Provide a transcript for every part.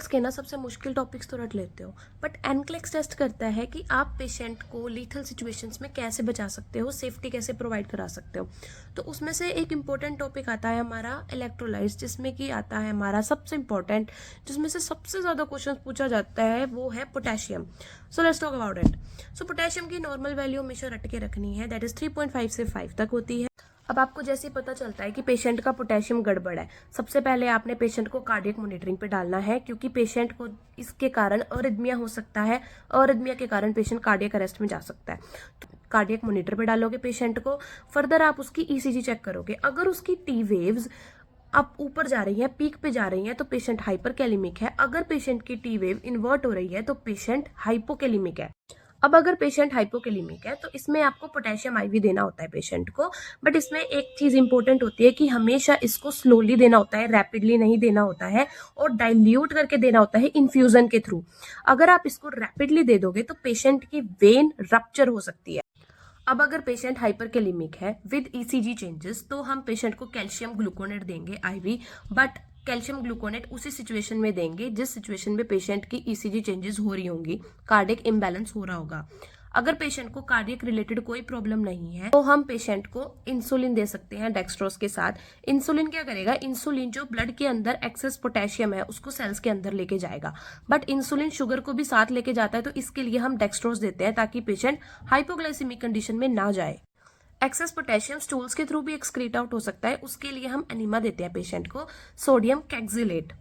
NCLEX के ना सबसे मुश्किल टॉपिक्स तो रट लेते हो, बट एनक्लेक्स टेस्ट करता है कि आप पेशेंट को लीथल सिचुएशंस में कैसे बचा सकते हो, सेफ्टी कैसे प्रोवाइड करा सकते हो। तो उसमें से एक इम्पोर्टेंट टॉपिक आता है हमारा इलेक्ट्रोलाइट्स, जिसमें कि आता है हमारा सबसे इम्पोर्टेंट, जिसमें से सबसे ज़्यादा क्वेश्चन पूछा जाता है, वो है potassium. So let's talk about it. So potassium की नॉर्मल वैल्यू हमेशा रट के रखनी है, दैट इज 3.5 से 5 तक होती है। अब आपको जैसे ही पता चलता है कि पेशेंट का पोटेशियम गड़बड़ है, सबसे पहले आपने पेशेंट को कार्डियक मॉनिटरिंग पे डालना है, क्योंकि पेशेंट को इसके कारण अरिथमिया हो सकता है। अरिथमिया के कारण पेशेंट कार्डियक अरेस्ट में जा सकता है। तो कार्डियक मॉनिटर पे डालोगे पेशेंट को। फर्दर आप उसकी ईसीजी चेक करोगे। अगर उसकी टी वेव्स अब ऊपर जा रही है, पीक पे जा रही है, तो पेशेंट हाइपरकैलिमिक है। अगर पेशेंट की टी वेव इन्वर्ट हो रही है तो पेशेंट हाइपोकैलिमिक है। अब अगर पेशेंट हाइपोकैलिमिक है तो इसमें आपको पोटेशियम आईवी देना होता है पेशेंट को, बट इसमें एक चीज इंपॉर्टेंट होती है कि हमेशा इसको स्लोली देना होता है, रैपिडली नहीं देना होता है, और डाइल्यूट करके देना होता है इन्फ्यूजन के थ्रू। अगर आप इसको रैपिडली दे दोगे तो पेशेंट की वेन रप्चर हो सकती है। अब अगर पेशेंट हाइपरकैलिमिक है विद ईसीजी चेंजेस, तो हम पेशेंट को कैल्शियम ग्लूकोनेट देंगे आईवी, बट कैल्शियम ग्लूकोनेट उसी सिचुएशन में देंगे जिस सिचुएशन में पेशेंट की ईसीजी चेंजेस हो रही होंगी, कार्डियक इम्बैलेंस हो रहा होगा। अगर पेशेंट को कार्डियक रिलेटेड कोई प्रॉब्लम नहीं है तो हम पेशेंट को इंसुलिन दे सकते हैं डेक्सट्रोज के साथ। इंसुलिन क्या करेगा? इंसुलिन जो ब्लड के अंदर एक्सेस पोटेशियम है उसको सेल्स के अंदर लेके जाएगा, बट इंसुलिन शुगर को भी साथ लेके जाता है, तो इसके लिए हम डेक्सट्रोज देते हैं ताकि पेशेंट हाइपोग्लाइसीमिक कंडीशन में ना जाए। एक्सेस पोटेशियम स्टूल्स के थ्रू भी एक्सक्रीट आउट हो सकता है, उसके लिए हम एनीमा देते हैं पेशेंट को, सोडियम कैक्सिलेट।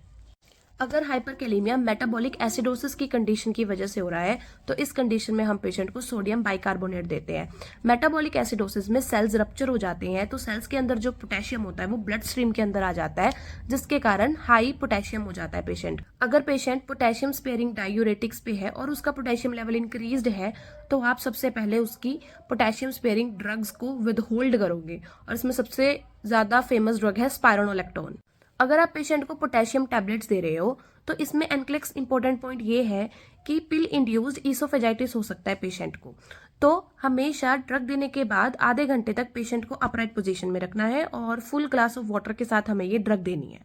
अगर हाइपरकैलेमिया मेटाबॉलिक एसिडोसिस की कंडीशन की वजह से हो रहा है तो इस कंडीशन में हम पेशेंट को सोडियम बाइकार्बोनेट देते हैं। मेटाबॉलिक एसिडोसिस में सेल्स रप्चर हो जाते हैं, तो सेल्स के अंदर जो पोटेशियम होता है वो ब्लड स्ट्रीम के अंदर आ जाता है, जिसके कारण हाई पोटेशियम हो जाता है पेशेंट। अगर पेशेंट पोटेशियम स्पेयरिंग डायूरेटिक्स पे है और उसका पोटेशियम लेवल इंक्रीज्ड है, तो आप सबसे पहले उसकी पोटेशियम स्पेयरिंग ड्रग्स को विद होल्ड करोगे, और इसमें सबसे ज्यादा फेमस ड्रग है स्पाइरोनोलेक्टोन। अगर आप पेशेंट को पोटेशियम टैबलेट्स दे रहे हो तो इसमें एनक्लेक्स इंपॉर्टेंट पॉइंट ये है कि पिल इंड्यूस्ड ईसोफेजाइटिस हो सकता है पेशेंट को, तो हमेशा ड्रग देने के बाद आधे घंटे तक पेशेंट को अपराइट पोजीशन में रखना है और फुल ग्लास ऑफ वाटर के साथ हमें ये ड्रग देनी है।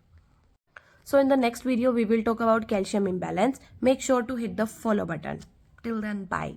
So in the next video we will talk about calcium imbalance. Make sure to hit the follow button. Till then bye.